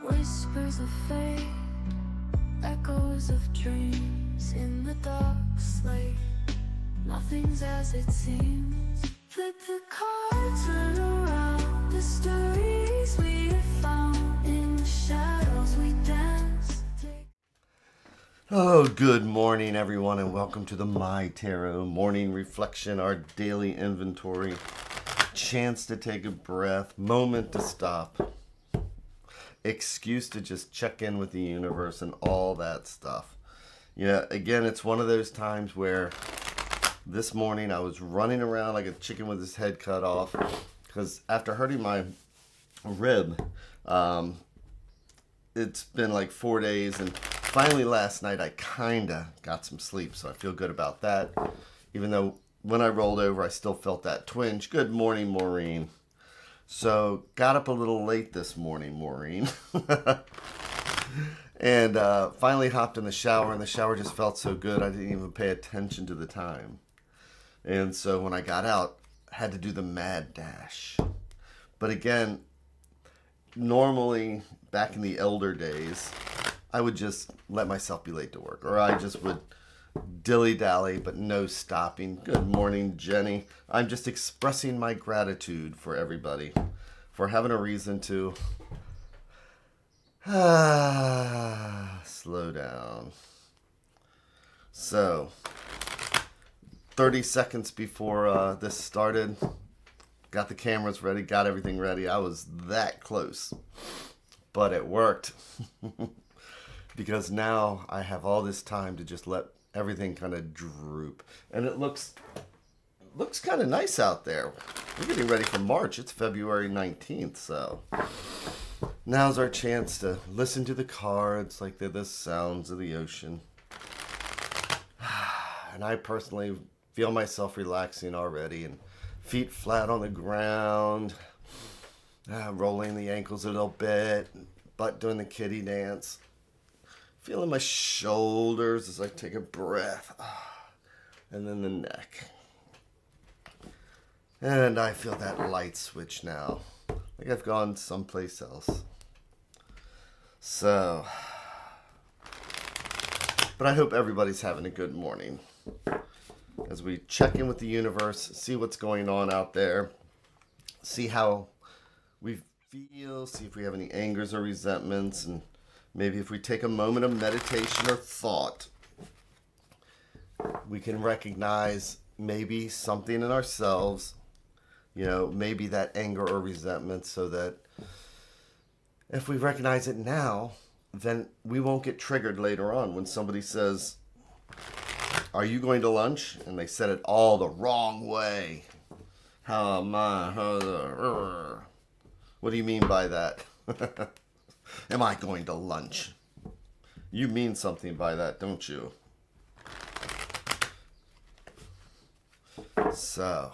Whispers of fate, echoes of dreams in the dark slate. Nothing's as it seems. Flip the cards, turn around. The stories we have found in the shadows we dance. Oh, good morning, everyone, and welcome to the MyTarot morning reflection, our daily inventory. Chance to take a breath, moment to stop, excuse to just check in with the universe and all that stuff. Again, it's one of those times where this morning I was running around like a chicken with his head cut off because after hurting my rib, it's been like 4 days, and finally last night I kinda got some sleep, so I feel good about that, even though when I rolled over I still felt that twinge. Good morning, Maureen. So got up a little late this morning, Maureen. And finally hopped in the shower, and the shower just felt so good I didn't even pay attention to the time. And so when I got out, I had to do the mad dash. But again, normally back in the elder days, I would just let myself be late to work, or I just would dilly-dally, but no stopping. Good morning, Jenny. I'm just expressing my gratitude for everybody for having a reason to slow down. So 30 seconds before this started, got the cameras ready, got everything ready. I was that close, but it worked. Because now I have all this time to just let everything kind of droop. And it looks kind of nice out there. We're getting ready for March. It's February 19th, so now's our chance to listen to the cards like they're the sounds of the ocean. And I personally feel myself relaxing already, and feet flat on the ground, rolling the ankles a little bit, butt doing the kitty dance. Feeling my shoulders as I take a breath. And then the neck. And I feel that light switch now. Like I've gone someplace else. So. But I hope everybody's having a good morning. As we check in with the universe, see what's going on out there. See how we feel. See if we have any angers or resentments, and maybe if we take a moment of meditation or thought, we can recognize maybe something in ourselves, maybe that anger or resentment, so that if we recognize it now, then we won't get triggered later on when somebody says, "Are you going to lunch?" And they said it all the wrong way. What do you mean by that? Am I going to lunch? You mean something by that, don't you? So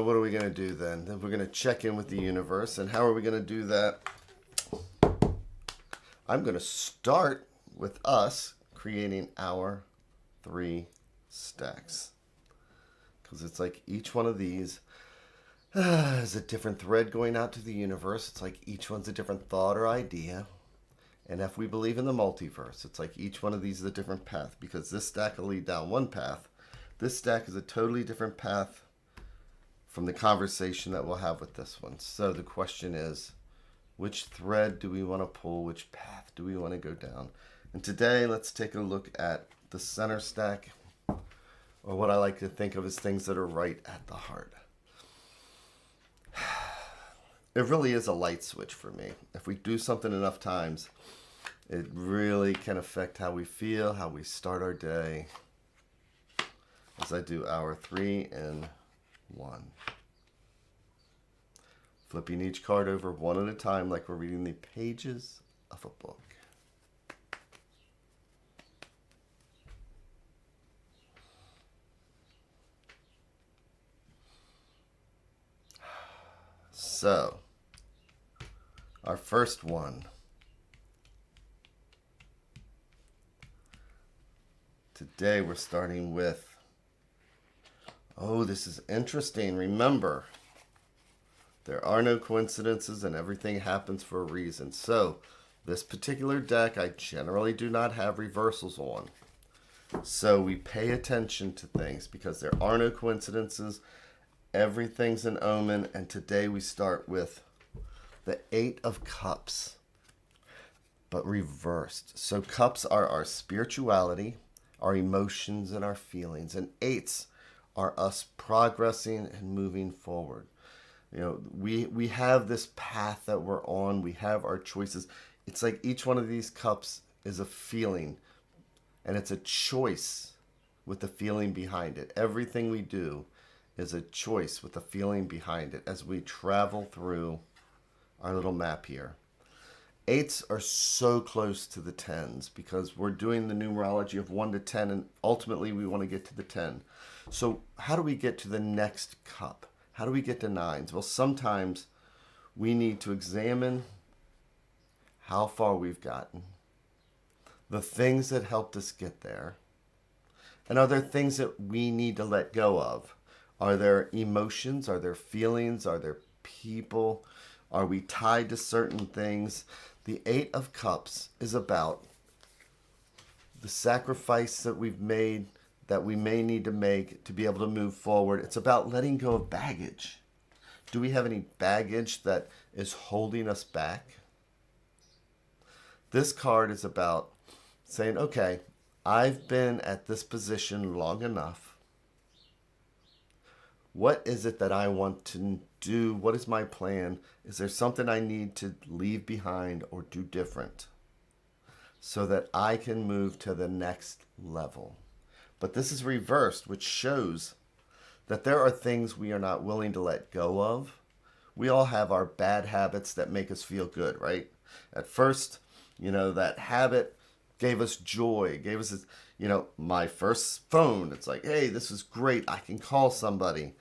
what are we going to do then? Then we're going to check in with the universe. And how are we going to do that? I'm going to start with us creating our 3 stacks. Because it's like each one of these is a different thread going out to the universe. It's like each one's a different thought or idea. And if we believe in the multiverse, it's like each one of these is a different path, because this stack will lead down one path. This stack is a totally different path from the conversation that we'll have with this one. So the question is, which thread do we want to pull? Which path do we want to go down? And today, let's take a look at the center stack, or what I like to think of as things that are right at the heart. It really is a light switch for me. If we do something enough times, it really can affect how we feel, how we start our day. As I do our 3 and 1. Flipping each card over one at a time like we're reading the pages of a book. So, our first one. Today we're starting with, this is interesting. Remember, There are no coincidences and everything happens for a reason. So, this particular deck I generally do not have reversals on. So we pay attention to things because there are no coincidences. Everything's an omen. And today we start with the Eight of Cups, but reversed. So cups are our spirituality, our emotions, and our feelings. And eights are us progressing and moving forward. You know, we have this path that we're on. We have our choices. It's like each one of these cups is a feeling, and it's a choice with the feeling behind it. Everything we do is a choice with the feeling behind it as we travel through our little map here. Eights are so close to the tens because we're doing the numerology of 1 to 10, and ultimately we want to get to the 10. So how do we get to the next cup? How do we get to nines? Well, sometimes we need to examine how far we've gotten, the things that helped us get there, and are there things that we need to let go of? Are there emotions? Are there feelings? Are there people? Are we tied to certain things? The Eight of Cups is about the sacrifice that we've made, that we may need to make to be able to move forward. It's about letting go of baggage. Do we have any baggage that is holding us back? This card is about saying, okay, I've been at this position long enough. What is it that I want to do? What is my plan? Is there something I need to leave behind or do different so that I can move to the next level? But this is reversed, which shows that there are things we are not willing to let go of. We all have our bad habits that make us feel good, right? At first, that habit gave us joy, gave us, my first phone. It's like, hey, this is great. I can call somebody.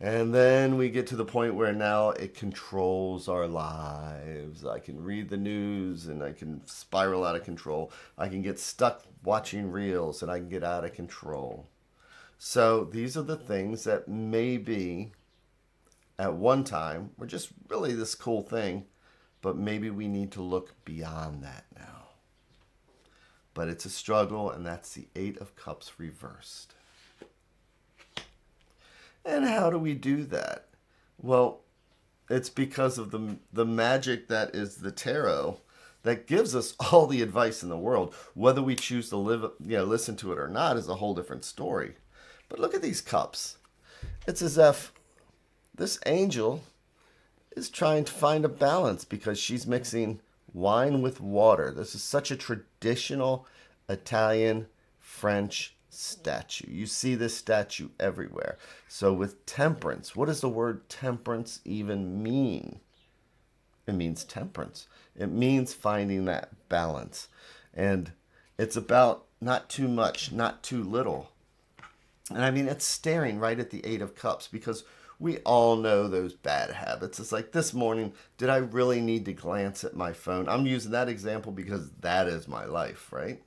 And then we get to the point where now it controls our lives. I can read the news and I can spiral out of control. I can get stuck watching reels and I can get out of control. So these are the things that maybe at one time were just really this cool thing, but maybe we need to look beyond that now. But it's a struggle, and that's the Eight of Cups reversed. And how do we do that? Well, it's because of the magic that is the tarot that gives us all the advice in the world. Whether we choose to listen to it or not is a whole different story. But look at these cups. It's as if this angel is trying to find a balance because she's mixing wine with water. This is such a traditional Italian, French statue. You see this statue everywhere. So with temperance, what does the word temperance even mean? It means temperance. It means finding that balance. And it's about not too much, not too little. And I mean, it's staring right at the Eight of Cups because we all know those bad habits. It's like this morning, did I really need to glance at my phone? I'm using that example because that is my life, right?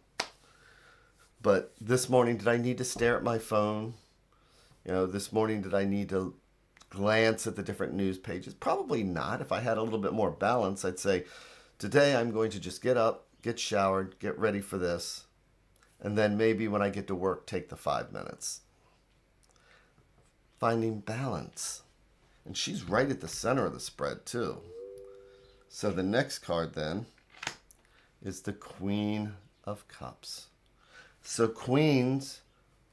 But this morning, did I need to stare at my phone? This morning, did I need to glance at the different news pages? Probably not. If I had a little bit more balance, I'd say, today I'm going to just get up, get showered, get ready for this. And then maybe when I get to work, take the 5 minutes. Finding balance. And she's right at the center of the spread too. So the next card then is the Queen of Cups. So queens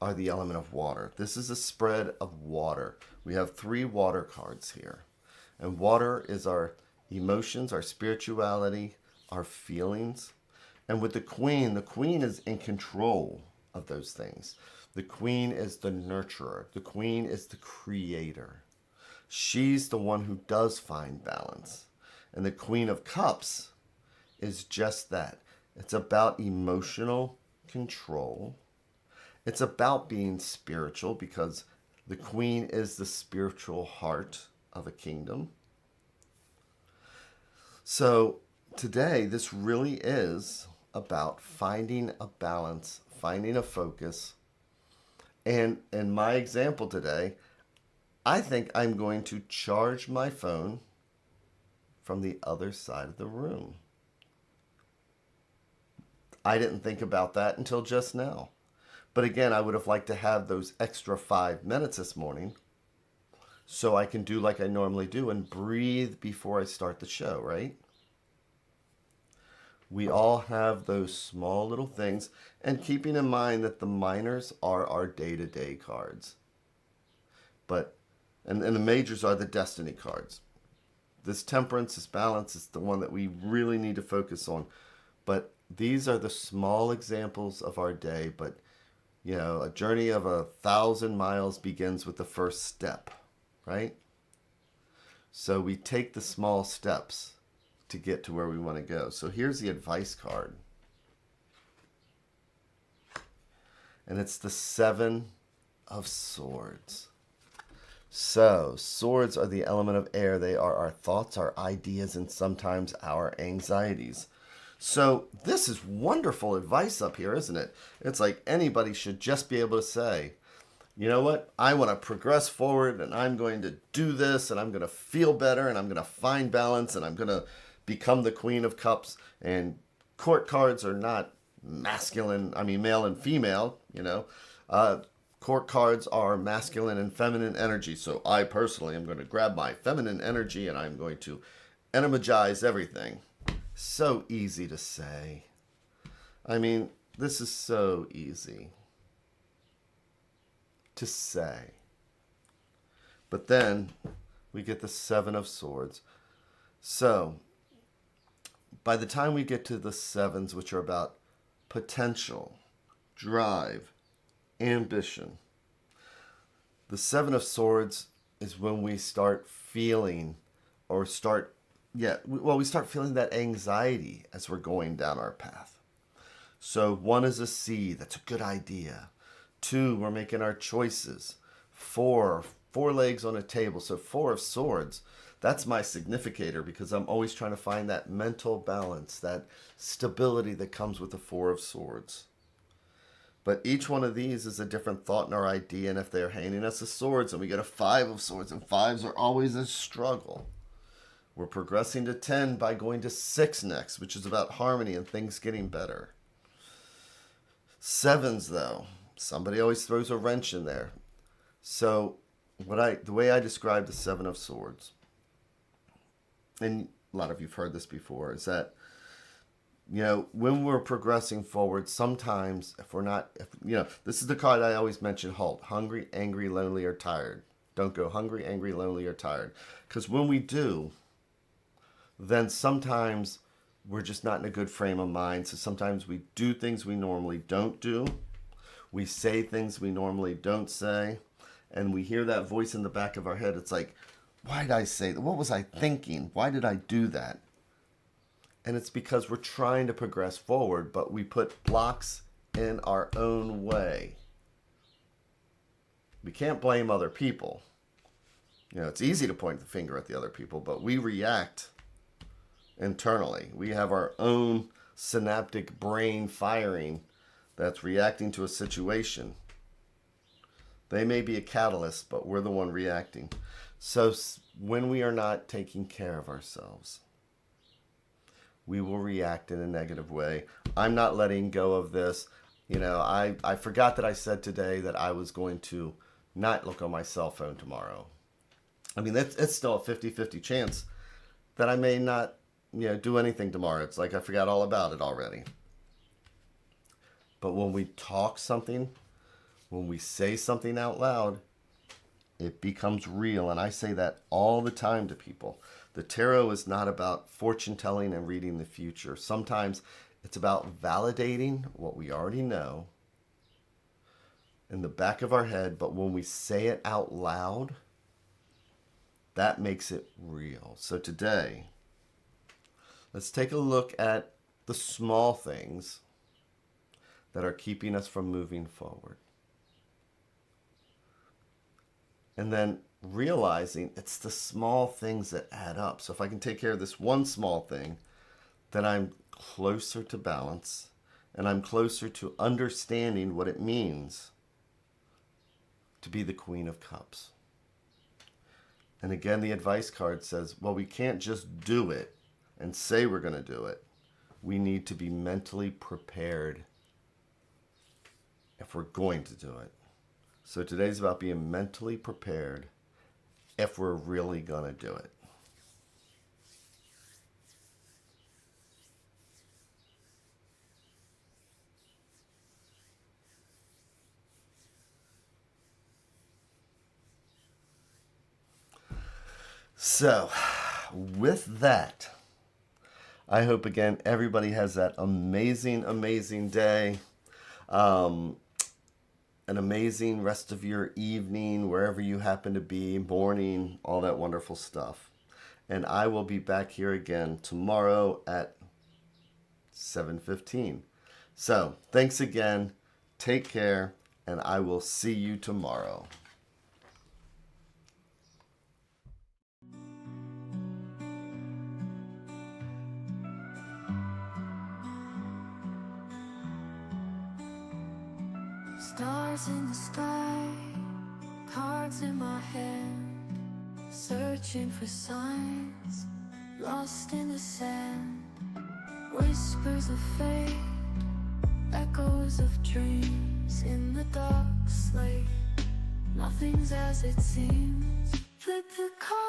are the element of water. This is a spread of water. We have 3 water cards here. And water is our emotions, our spirituality, our feelings. And with the queen is in control of those things. The queen is the nurturer. The queen is the creator. She's the one who does find balance. And the Queen of Cups is just that. It's about emotional control. It's about being spiritual because the queen is the spiritual heart of a kingdom. So today, this really is about finding a balance, finding a focus. And in my example today, I think I'm going to charge my phone from the other side of the room. I didn't think about that until just now. But again, I would have liked to have those extra 5 minutes this morning so I can do like I normally do and breathe before I start the show, right? We all have those small little things, and keeping in mind that the minors are our day-to-day cards. And the majors are the destiny cards. This temperance, this balance is the one that we really need to focus on. But these are the small examples of our day. But, a journey of 1,000 miles begins with the first step, right? So we take the small steps to get to where we want to go. So here's the advice card. And it's the 7 of Swords. So, swords are the element of air. They are our thoughts, our ideas, and sometimes our anxieties. So, this is wonderful advice up here, isn't it? It's like anybody should just be able to say, you know what? I want to progress forward, and I'm going to do this, and I'm going to feel better, and I'm going to find balance, and I'm going to become the Queen of Cups. And court cards are not masculine, male and female, Court cards are masculine and feminine energy. So I personally am going to grab my feminine energy and I'm going to energize everything. So easy to say. This is so easy to say. But then we get the 7 of Swords. So by the time we get to the 7s, which are about potential, drive, ambition. The 7 of Swords is when we start feeling we start feeling that anxiety as we're going down our path. So 1 is a seed. That's a good idea. 2, we're making our choices. 4 legs on a table. So 4 of Swords. That's my significator because I'm always trying to find that mental balance, that stability that comes with the 4 of Swords. But each one of these is a different thought in our idea, and if they're handing us a swords and we get a 5 of Swords, and 5s are always a struggle. We're progressing to 10 by going to 6 next, which is about harmony and things getting better. 7s, though, somebody always throws a wrench in there. So the way I describe the 7 of Swords, and a lot of you've heard this before, is that when we're progressing forward, sometimes this is the card I always mention, halt, hungry, angry, lonely, or tired. Don't go hungry, angry, lonely, or tired. Because when we do, then sometimes we're just not in a good frame of mind. So sometimes we do things we normally don't do. We say things we normally don't say. And we hear that voice in the back of our head. It's like, why did I say that? What was I thinking? Why did I do that? And it's because we're trying to progress forward, but we put blocks in our own way. We can't blame other people. It's easy to point the finger at the other people, but we react internally. We have our own synaptic brain firing that's reacting to a situation. They may be a catalyst, but we're the one reacting. So when we are not taking care of ourselves, we will react in a negative way. I'm not letting go of this. I forgot that I said today that I was going to not look on my cell phone tomorrow. It's still a 50-50 chance that I may not, do anything tomorrow. It's like I forgot all about it already. But when we talk something, when we say something out loud, it becomes real. And I say that all the time to people. The tarot is not about fortune telling and reading the future. Sometimes it's about validating what we already know in the back of our head, but when we say it out loud, that makes it real. So today, let's take a look at the small things that are keeping us from moving forward. And then realizing it's the small things that add up. So if I can take care of this one small thing, then I'm closer to balance and I'm closer to understanding what it means to be the Queen of Cups. And again, the advice card says, well, we can't just do it and say we're going to do it. We need to be mentally prepared if we're going to do it. So today's about being mentally prepared if we're really going to do it. So, with that, I hope again everybody has that amazing, amazing day. An amazing rest of your evening, wherever you happen to be, morning, all that wonderful stuff. And I will be back here again tomorrow at 7:15. So, thanks again. Take care, and I will see you tomorrow. Stars in the sky, cards in my hand, searching for signs, lost in the sand. Whispers of fate, echoes of dreams in the dark slate. Nothing's as it seems. Flip the card.